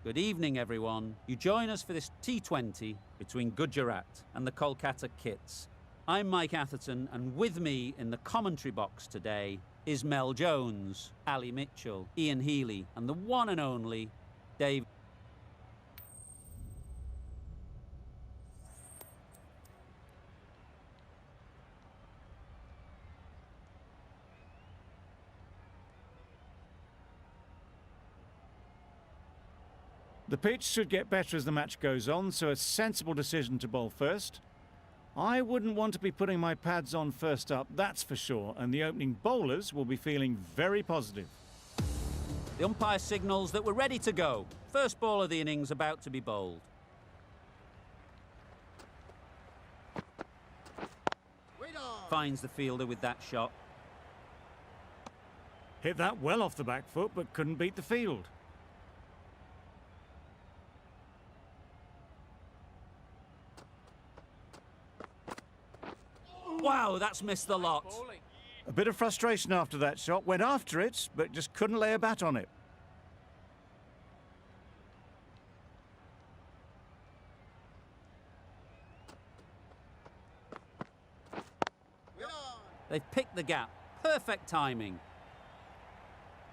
Good evening, everyone. You join us for this T20 between Gujarat and the Kolkata Kits. I'm Mike Atherton, and with me in the commentary box today is Mel Jones, Ali Mitchell, Ian Healy, and the one and only Dave. The pitch should get better as the match goes on, so a sensible decision to bowl first. I wouldn't want to be putting my pads on first up, that's for sure, and the opening bowlers will be feeling very positive. The umpire signals that we're ready to go. First ball of the innings about to be bowled. Finds the fielder with that shot. Hit that well off the back foot, but couldn't beat the field. Wow, that's missed the lot. A bit of frustration after that shot. Went after it, but just couldn't lay a bat on it. They've picked the gap. Perfect timing.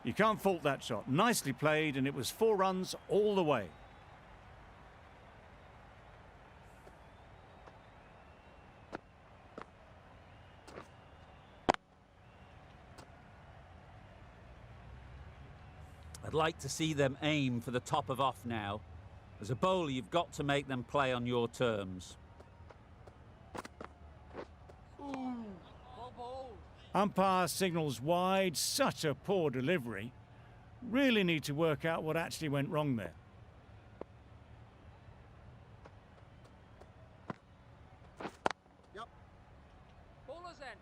You can't fault that shot. Nicely played, and it was 4 runs all the way. I'd like to see them aim for the top of off now. As a bowler, you've got to make them play on your terms. Umpire signals wide. Such a poor delivery. Really need to work out what actually went wrong there. Bowler's end.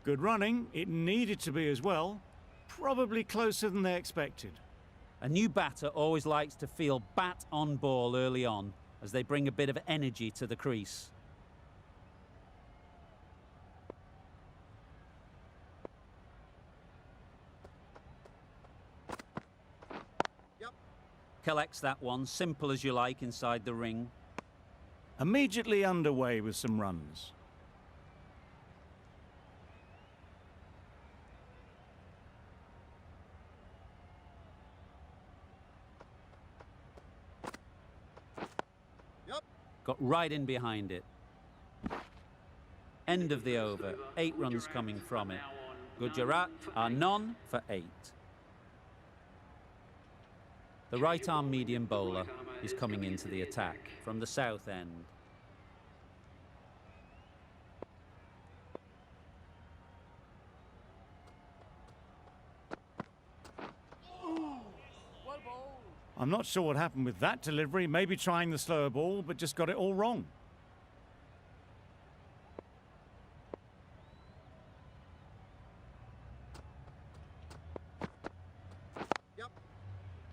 Good running. It needed to be as well. Probably closer than they expected. A new batter always likes to feel bat on ball early on, as they bring a bit of energy to the crease. Collects that one, simple as you like, inside the ring. Immediately underway with some runs. Got right in behind it. End of the over. 8 runs coming from it. Gujarat are none for 8. The right-arm medium bowler is coming into the attack from the south end. I'm not sure what happened with that delivery. Maybe trying the slower ball, but just got it all wrong.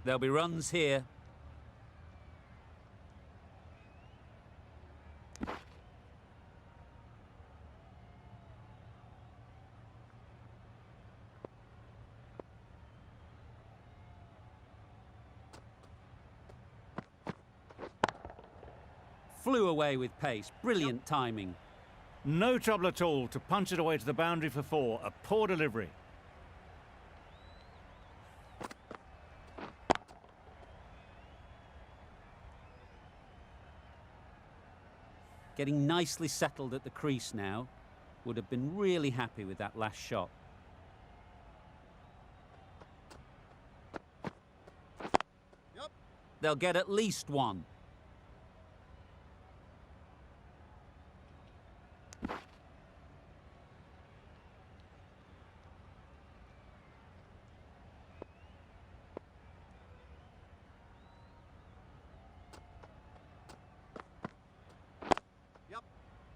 There'll be runs here. Flew away with pace. Brilliant timing. No trouble at all to punch it away to the boundary for 4. A poor delivery. Getting nicely settled at the crease now. Would have been really happy with that last shot. They'll get at least 1.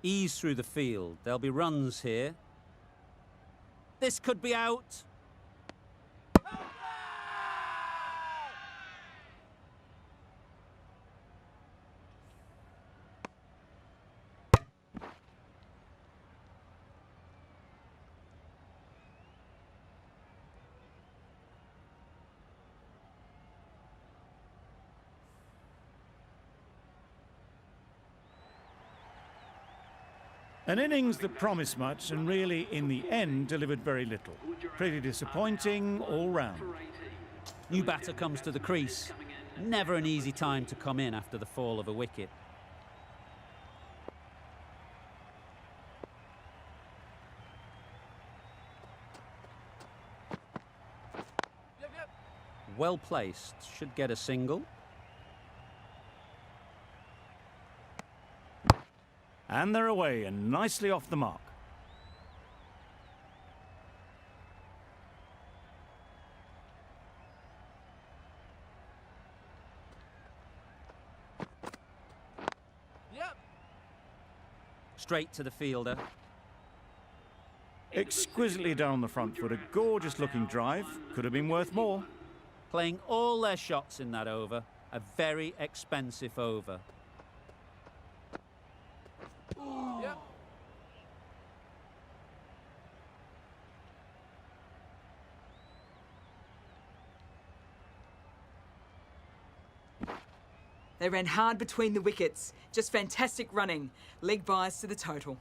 Ease through the field. There'll be runs here. This could be out. An innings that promised much and really, in the end, delivered very little. Pretty disappointing all round. New batter comes to the crease. Never an easy time to come in after the fall of a wicket. Well placed, should get a single. And they're away and nicely off the mark. Straight to the fielder. Exquisitely down the front foot, a gorgeous looking drive. Could have been worth more. Playing all their shots in that over. A very expensive over. They ran hard between the wickets. Just fantastic running. Leg byes to the total.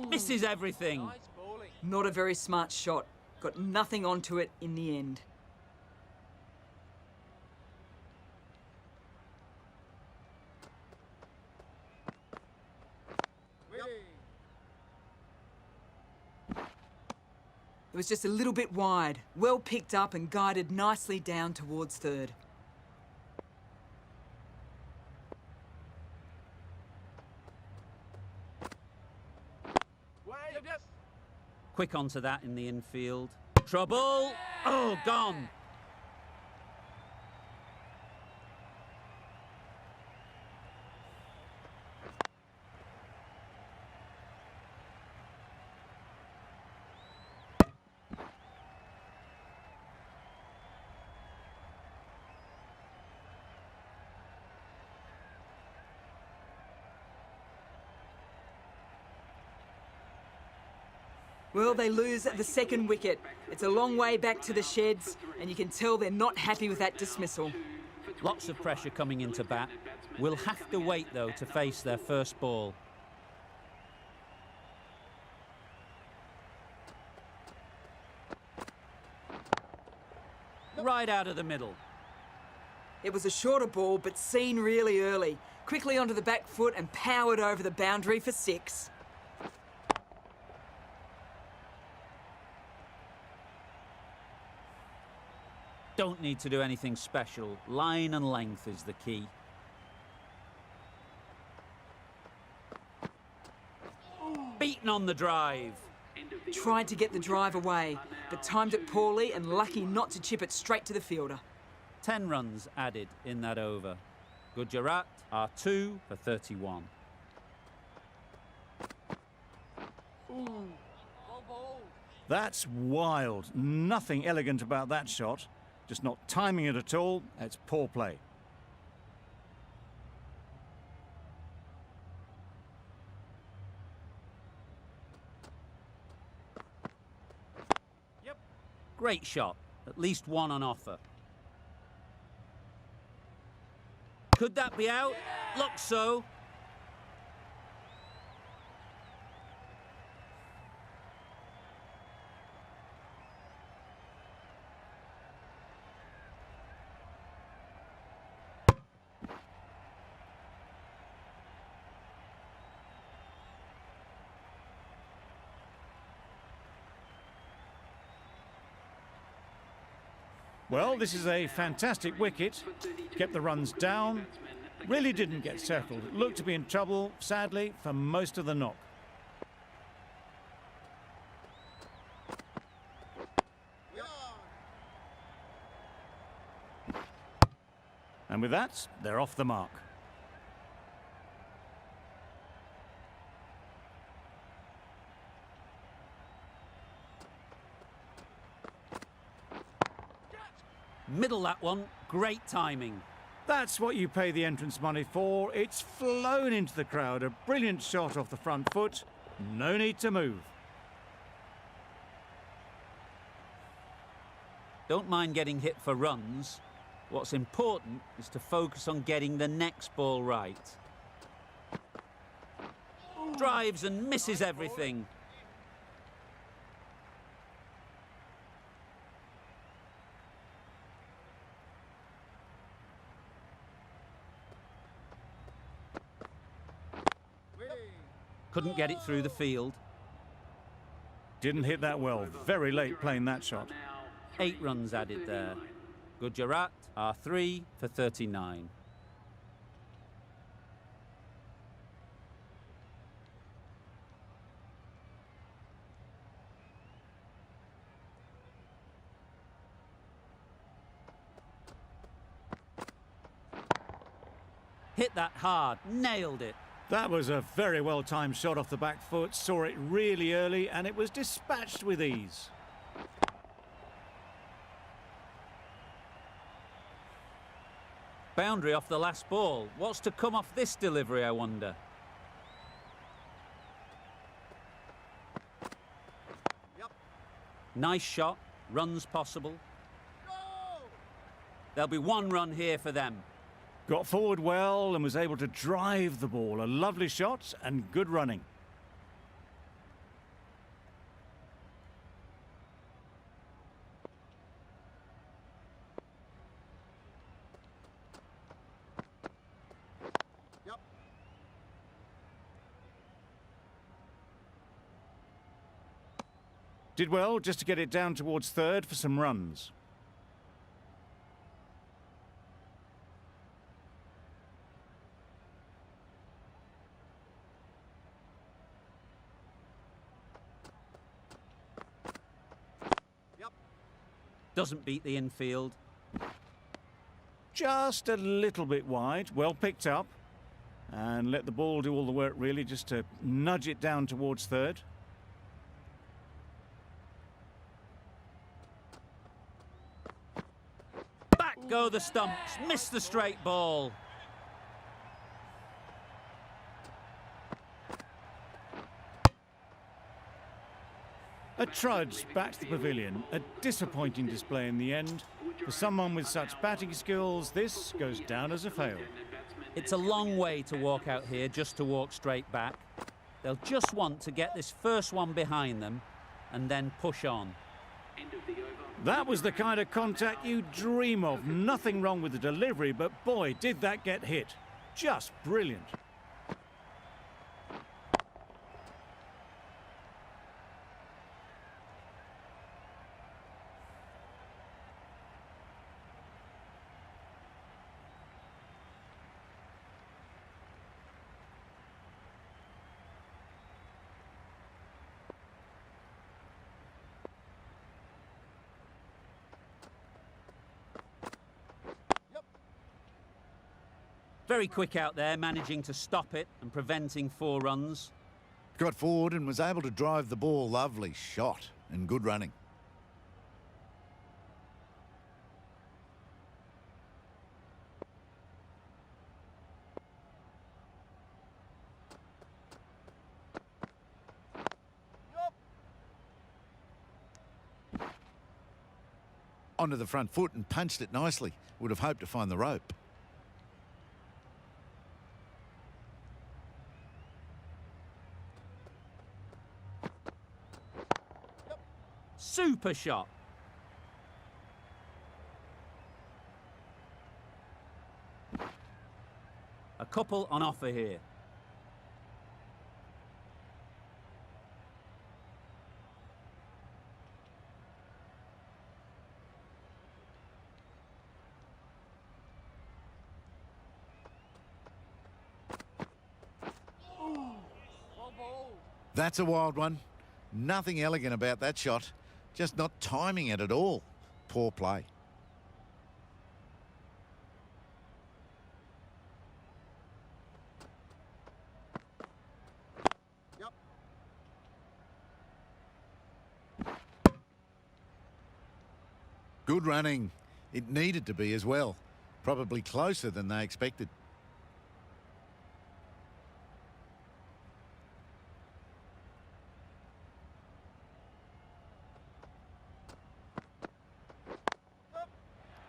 Misses everything. Nice bowling. Not a very smart shot. Got nothing onto it in the end. It was just a little bit wide. Well picked up and guided nicely down towards third. Quick onto that in the infield. Trouble! Oh, gone! Well, they lose the second wicket. It's a long way back to the sheds, and you can tell they're not happy with that dismissal. Lots of pressure coming into bat. Will have to wait, though, to face their first ball. Right out of the middle. It was a shorter ball, but seen really early. Quickly onto the back foot and powered over the boundary for 6. Don't need to do anything special. Line and length is the key. Beaten on the drive. Tried to get the drive away, but timed it poorly and lucky not to chip it straight to the fielder. 10 runs added in that over. Gujarat are 2 for 31. Well bowled. That's wild. Nothing elegant about that shot. Just not timing it at all. It's poor play. Great shot. At least one on offer. Could that be out? Looks so. Well, this is a fantastic wicket. Kept the runs down. Really didn't get settled. Looked to be in trouble, sadly, for most of the knock. And with that, they're off the mark. Middle that one. Great timing. That's what you pay the entrance money for. It's flown into the crowd. A brilliant shot off the front foot. No need to move. Don't mind getting hit for runs. What's important is to focus on getting the next ball right. Drives and misses everything. Couldn't get it through the field. Didn't hit that well. Very late playing that shot. 8 runs added there. Gujarat are 3 for 39. Hit that hard, nailed it. That was a very well-timed shot off the back foot. Saw it really early and it was dispatched with ease. Boundary off the last ball. What's to come off this delivery, I wonder? Yep. Nice shot. Runs possible. There'll be 1 run here for them. Got forward well and was able to drive the ball. A lovely shot and good running. Yep. Did well just to get it down towards third for some runs. Doesn't beat the infield. Just a little bit wide. Well picked up. And let the ball do all the work really, just to nudge it down towards third. Back go the stumps. Missed the straight ball. A trudge back to the pavilion. A disappointing display in the end. For someone with such batting skills, this goes down as a fail. It's a long way to walk out here just to walk straight back. They'll just want to get this first one behind them and then push on. That was the kind of contact you dream of. Nothing wrong with the delivery, but boy, did that get hit. Just brilliant. Very quick out there, managing to stop it and preventing 4 runs. Got forward and was able to drive the ball. Lovely shot and good running. Onto the front foot and punched it nicely. Would have hoped to find the rope. Super shot. A couple on offer here. That's a wild one. Nothing elegant about that shot. Just not timing it at all. Poor play. Yep. Good running. It needed to be as well. Probably closer than they expected.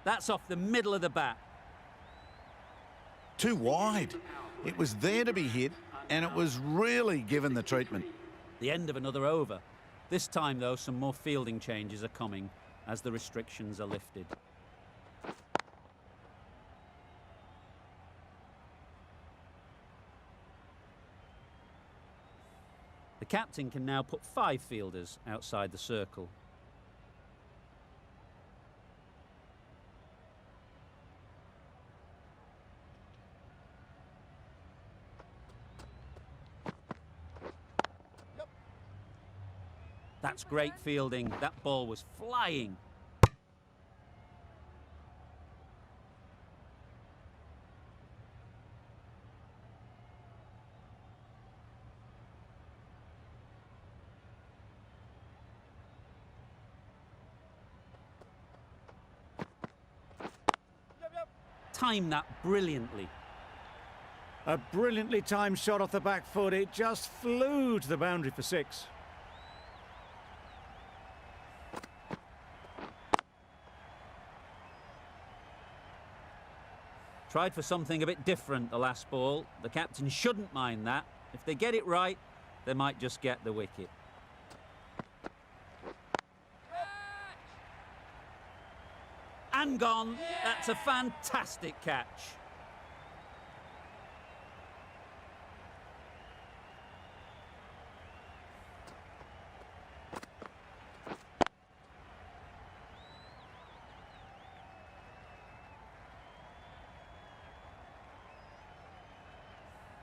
That's off the middle of the bat. Too wide. It was there to be hit, and it was really given the treatment. The end of another over. This time, though, some more fielding changes are coming as the restrictions are lifted. The captain can now put 5 fielders outside the circle. That's great fielding. That ball was flying. Timed that brilliantly. A brilliantly timed shot off the back foot. It just flew to the boundary for 6. Tried for something a bit different the last ball. The captain shouldn't mind that. If they get it right, they might just get the wicket. And gone. That's a fantastic catch.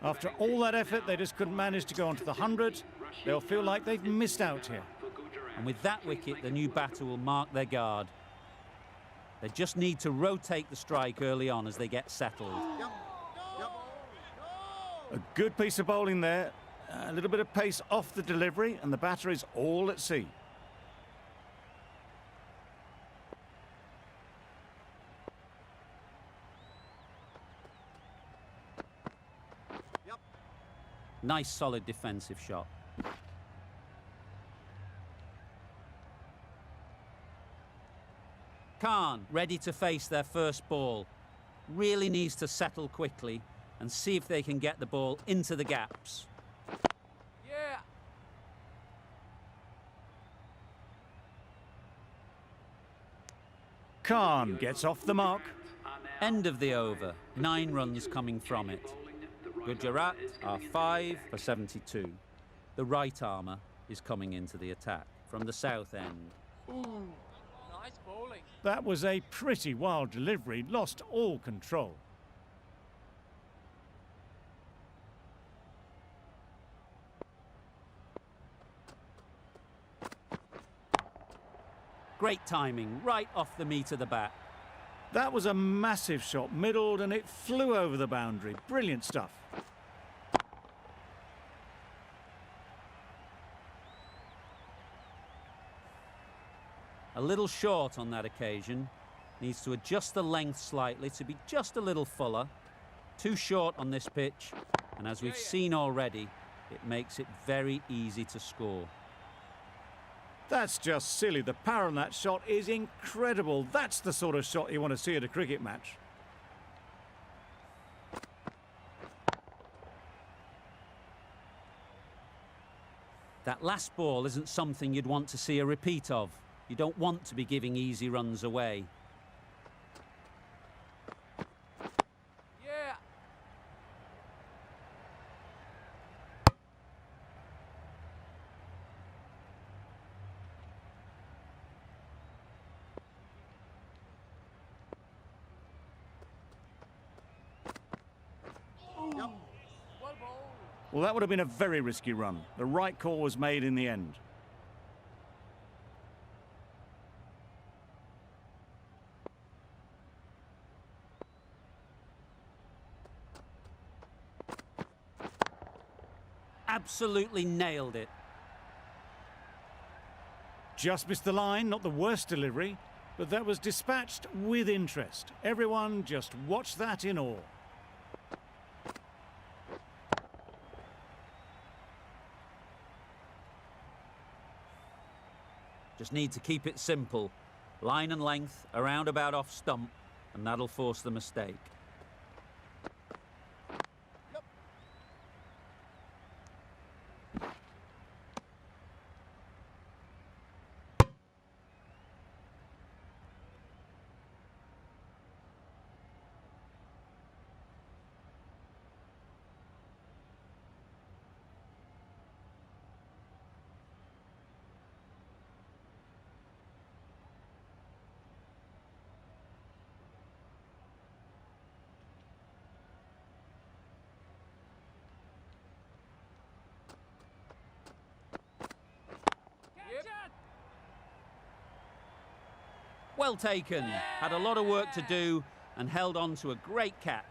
After all that effort, they just couldn't manage to go onto the 100. They'll feel like they've missed out here. And with that wicket, the new batter will mark their guard. They just need to rotate the strike early on as they get settled. A good piece of bowling there. A little bit of pace off the delivery, and the batter is all at sea. Nice solid defensive shot. Khan ready to face their first ball. Really needs to settle quickly and see if they can get the ball into the gaps. Yeah. Khan gets off the mark. End of the over. 9 runs coming from it. Gujarat are 5 for 72. The right armour is coming into the attack from the south end. Ooh, nice bowling. That was a pretty wild delivery, lost all control. Great timing, right off the meat of the bat. That was a massive shot, middled, and it flew over the boundary. Brilliant stuff. A little short on that occasion. Needs to adjust the length slightly to be just a little fuller. Too short on this pitch, and as we've seen already, it makes it very easy to score. That's just silly. The power on that shot is incredible. That's the sort of shot you want to see at a cricket match. That last ball isn't something you'd want to see a repeat of. You don't want to be giving easy runs away. Yeah. Ooh. Well bowled. Well, that would have been a very risky run. The right call was made in the end. Absolutely nailed it. Just missed the line, not the worst delivery, but that was dispatched with interest. Everyone just watched that in awe. Just need to keep it simple. Line and length, around about off stump, and that'll force the mistake. Well taken. Had a lot of work to do and held on to a great catch.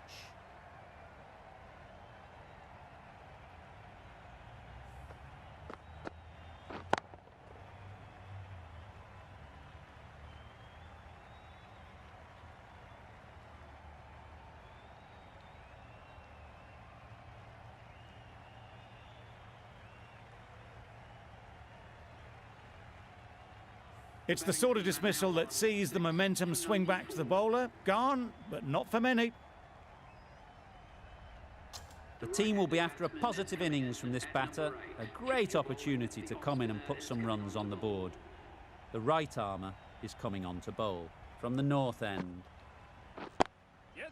It's the sort of dismissal that sees the momentum swing back to the bowler. Gone, but not for many. The team will be after a positive innings from this batter. A great opportunity to come in and put some runs on the board. The right armour is coming on to bowl from the north end. Yes.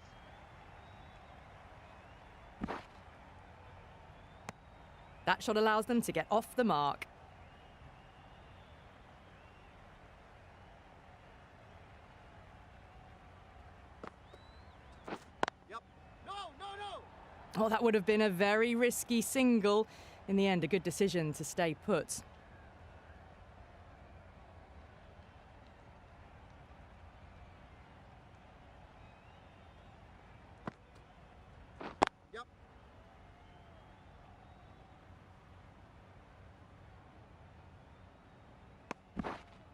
That shot allows them to get off the mark. Oh, that would have been a very risky single. In the end, a good decision to stay put. Yep.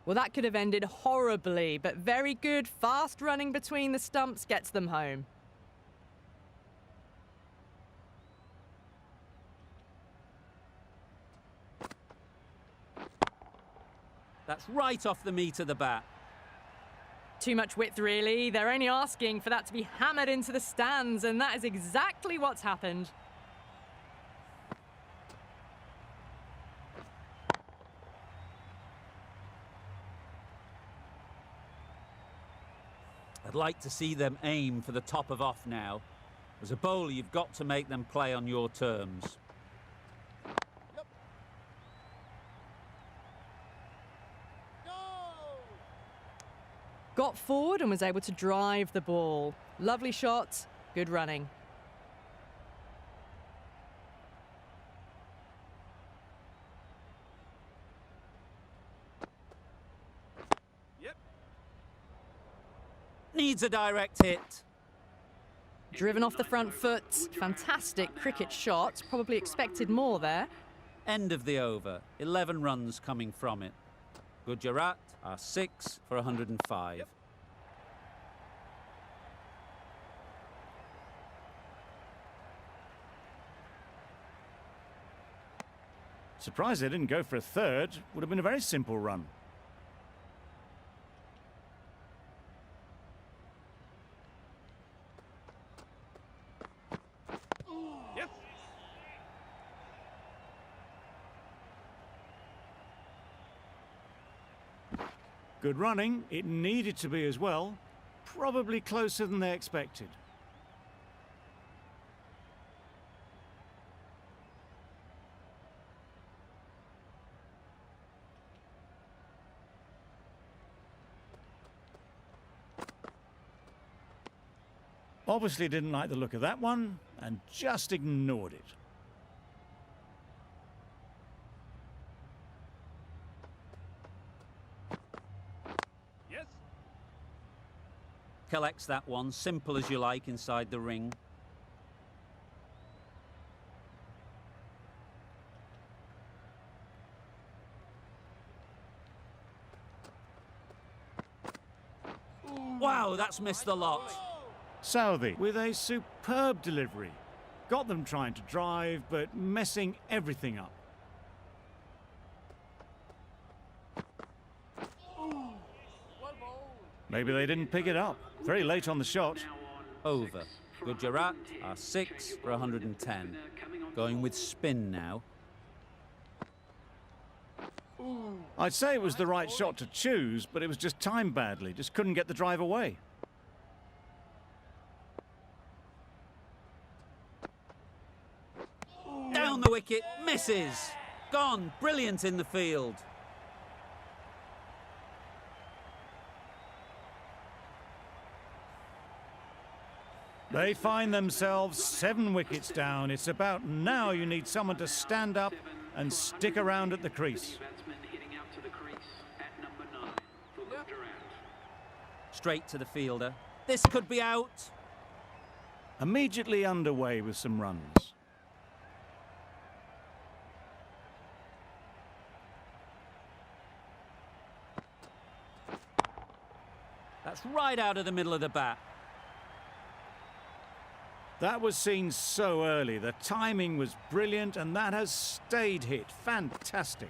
Well, that could have ended horribly, but very good. Fast running between the stumps gets them home. That's right off the meat of the bat. Too much width, really. They're only asking for that to be hammered into the stands, and that is exactly what's happened. I'd like to see them aim for the top of off now. As a bowler, you've got to make them play on your terms. Got forward and was able to drive the ball. Lovely shot, good running. Yep. Needs a direct hit. Driven off the front foot. Fantastic cricket shot. Probably expected more there. End of the over. 11 runs coming from it. Gujarat are 6 for 105. Yep. Surprised they didn't go for a third. Would have been a very simple run. Yes. Good running. It needed to be as well. Probably closer than they expected. Obviously didn't like the look of that one and just ignored it. Yes. Collects that one, simple as you like, inside the ring. Wow, that's missed the lot. Southey with a superb delivery. Got them trying to drive, but messing everything up. Well bowled. Maybe they didn't pick it up. Very late on the shot. Over. Gujarat are 6 for 110. Going with spin now. I'd say it was the right shot to choose, but it was just timed badly. Just couldn't get the drive away. Down the wicket, misses. Gone, brilliant in the field. They find themselves 7 wickets down. It's about now you need someone to stand up and stick around at the crease. Straight to the fielder. This could be out. Immediately underway with some runs. That's right out of the middle of the bat. That was seen so early. The timing was brilliant, and that has stayed hit. Fantastic.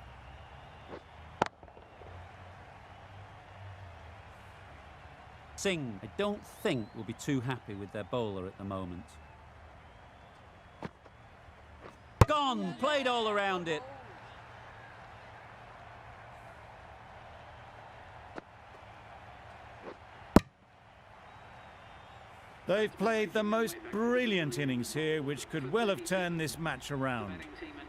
Singh, I don't think, will be too happy with their bowler at the moment. Gone! Played all around it. They've played the most brilliant innings here, which could well have turned this match around.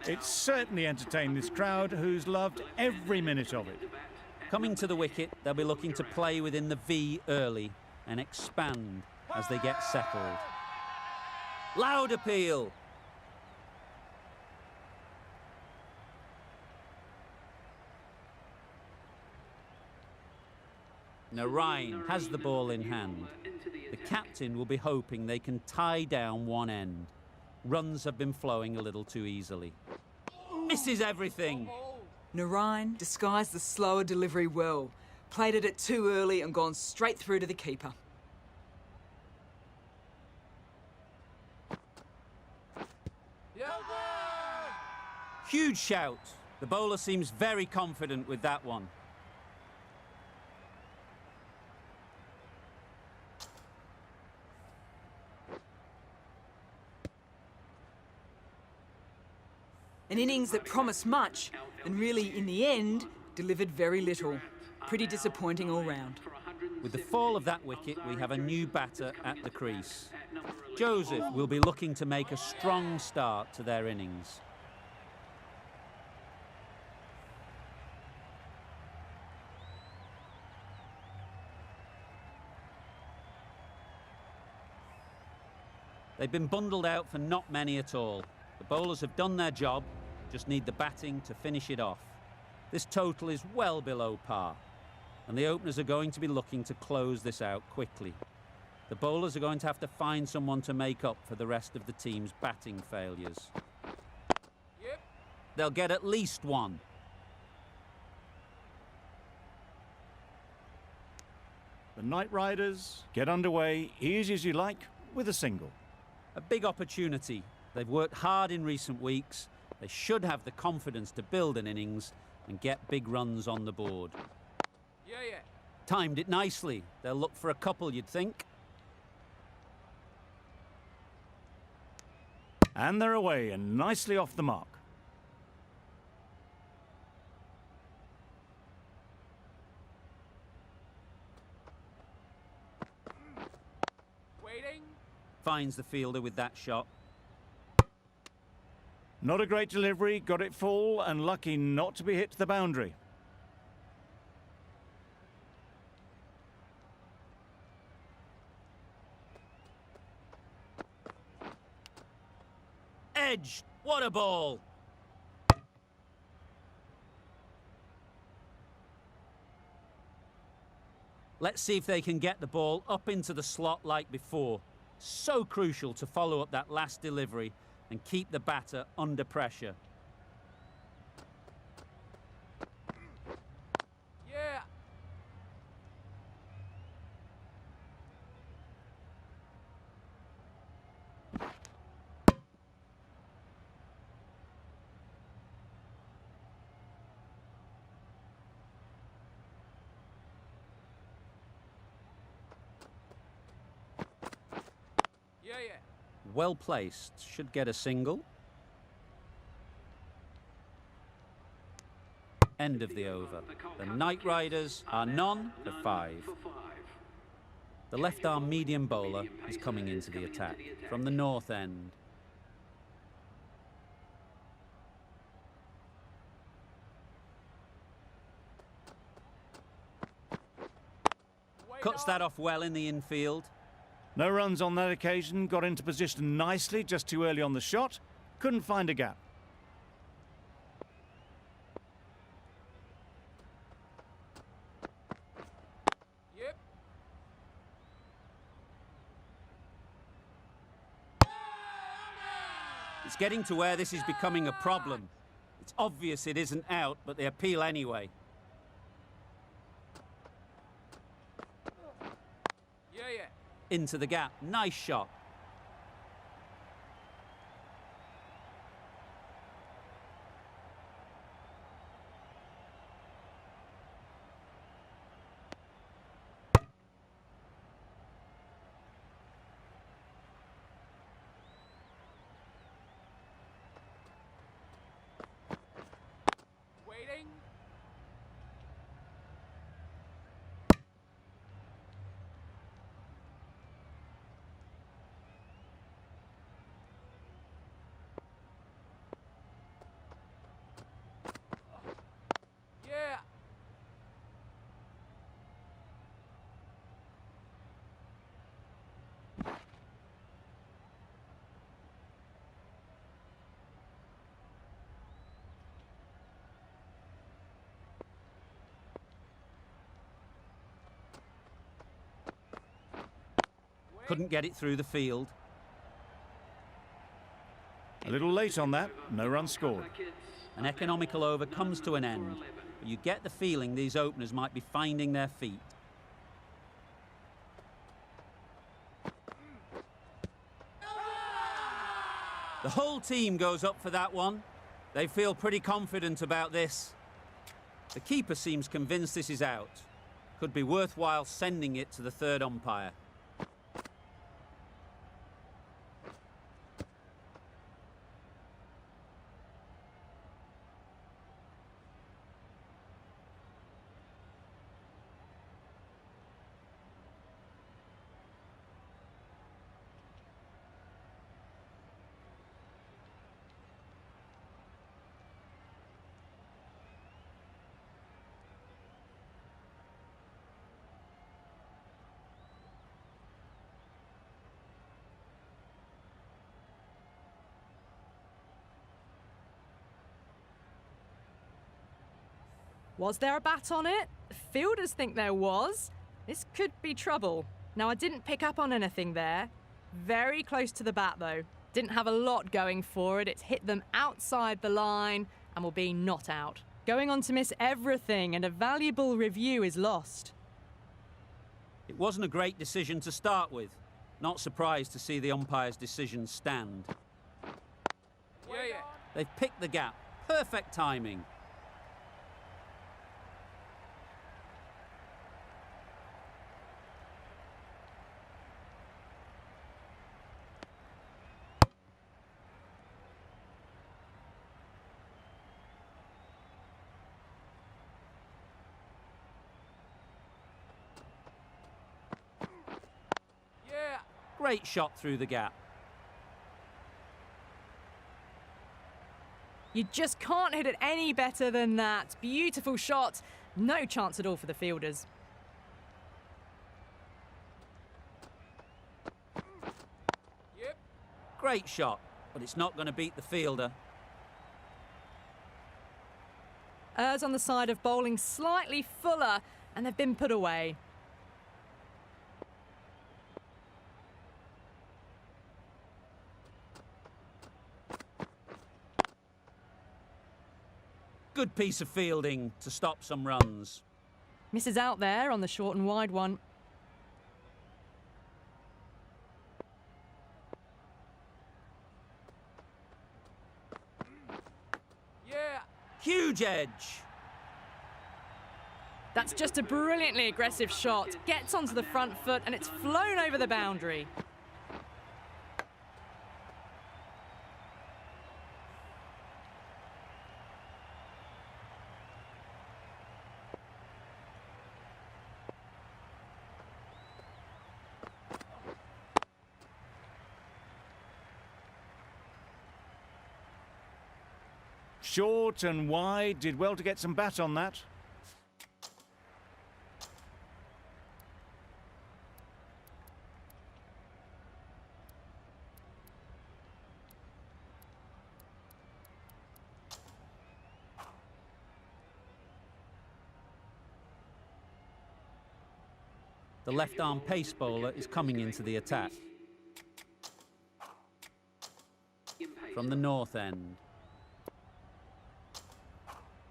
It's certainly entertained this crowd, who's loved every minute of it. Coming to the wicket, they'll be looking to play within the V early and expand as they get settled. Loud appeal. Narain has the ball in hand. The captain will be hoping they can tie down one end. Runs have been flowing a little too easily. Misses everything. Narain disguised the slower delivery well, played it too early and gone straight through to the keeper. Huge shout. The bowler seems very confident with that one. An innings that promised much and really, in the end, delivered very little. Pretty disappointing all round. With the fall of that wicket, we have a new batter at the crease. Joseph will be looking to make a strong start to their innings. They've been bundled out for not many at all. The bowlers have done their job, just need the batting to finish it off. This total is well below par, and the openers are going to be looking to close this out quickly. The bowlers are going to have to find someone to make up for the rest of the team's batting failures. They'll get at least one. The Night Riders get underway, easy as you like, with a single. A big opportunity. They've worked hard in recent weeks. They should have the confidence to build an innings and get big runs on the board. Timed it nicely. They'll look for a couple, you'd think. And they're away and nicely off the mark. Finds the fielder with that shot. Not a great delivery, got it full and lucky not to be hit to the boundary. Edge! What a ball! Let's see if they can get the ball up into the slot like before. So crucial to follow up that last delivery and keep the batter under pressure. yeah. Well placed, should get a single. End of the over. The Knight Riders are none for 5. The left-arm medium bowler is coming into the attack from the north end. Cuts that off well in the infield. No runs on that occasion, got into position nicely, just too early on the shot. Couldn't find a gap. Yep. It's getting to where this is becoming a problem. It's obvious it isn't out, but they appeal anyway. Yeah, yeah. Into the gap. Nice shot. Waiting. Yeah. Couldn't get it through the field. A little late on that, no run scored. An economical over comes to an end, but you get the feeling these openers might be finding their feet. The whole team goes up for that one. They feel pretty confident about this. The keeper seems convinced this is out. Could be worthwhile sending it to the third umpire. Was there a bat on it? Fielders think there was. This could be trouble. Now, I didn't pick up on anything there. Very close to the bat, though. Didn't have a lot going for it. It's hit them outside the line and will be not out. Going on to miss everything, and a valuable review is lost. It wasn't a great decision to start with. Not surprised to see the umpire's decision stand. Yeah, yeah. They've picked the gap. Perfect timing. Yeah. Great shot through the gap. You just can't hit it any better than that. Beautiful shot. No chance at all for the fielders. Yep. Great shot, but it's not going to beat the fielder. Errs on the side of bowling slightly fuller, and they've been put away. Good piece of fielding to stop some runs. Misses out there on the short and wide one. Yeah. Huge edge. That's just a brilliantly aggressive shot. Gets onto the front foot and it's flown over the boundary. Short and wide, did well to get some bat on that. The left-arm pace bowler is coming into the attack. From the north end.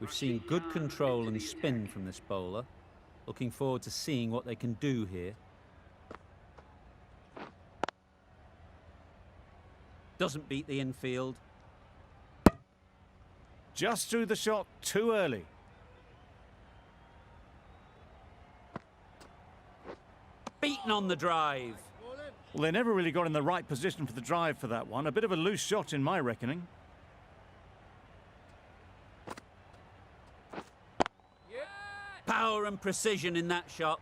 We've seen good control and spin from this bowler. Looking forward to seeing what they can do here. Doesn't beat the infield. Just threw the shot too early. Beaten on the drive. Well, they never really got in the right position for the drive for that one. A bit of a loose shot in my reckoning. Yeah. Power and precision in that shot.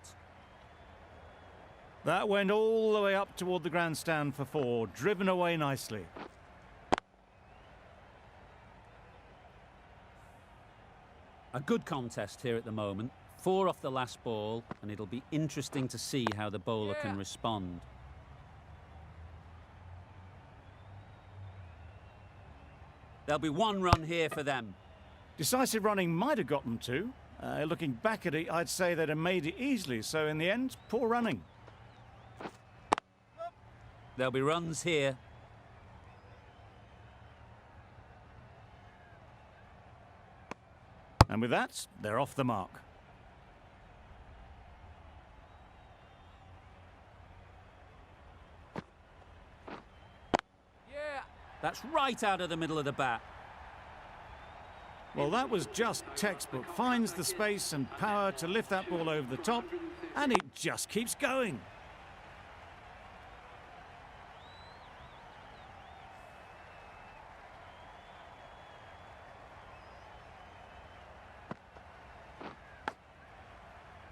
That went all the way up toward the grandstand for 4, driven away nicely. A good contest here at the moment. 4 off the last ball, and it'll be interesting to see how the bowler can respond. There'll be 1 run here for them. Decisive running might have got them 2. Looking back at it, I'd say they'd have made it easily. So in the end, poor running. There'll be runs here. And with that, they're off the mark. Yeah. That's right out of the middle of the bat. Well, that was just textbook. Finds the space and power to lift that ball over the top, and it just keeps going.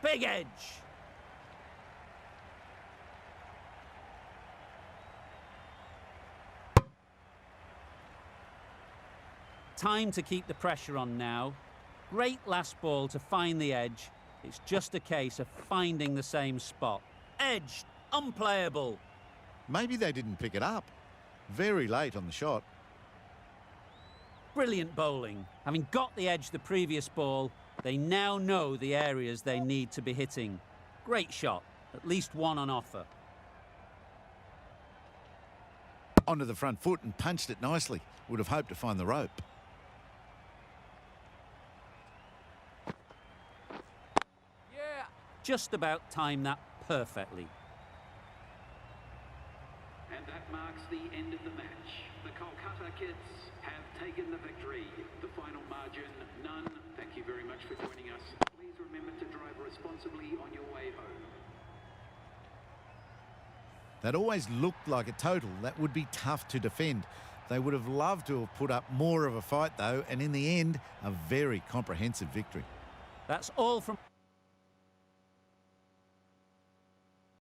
Big edge. Time to keep the pressure on now. Great last ball to find the edge. It's just a case of finding the same spot. Edge, unplayable. Maybe they didn't pick it up. Very late on the shot. Brilliant bowling. Having got the edge the previous ball, they now know the areas they need to be hitting. Great shot. At least 1 on offer. Onto the front foot and punched it nicely. Would have hoped to find the rope. Yeah. Just about timed that perfectly. And that marks the end of the match. The Kolkata Kids have taken the victory. The final margin, none. Thank you very much for joining us. Please remember to drive responsibly on your way home. That always looked like a total that would be tough to defend. They would have loved to have put up more of a fight though, and in the end, a very comprehensive victory. That's all from...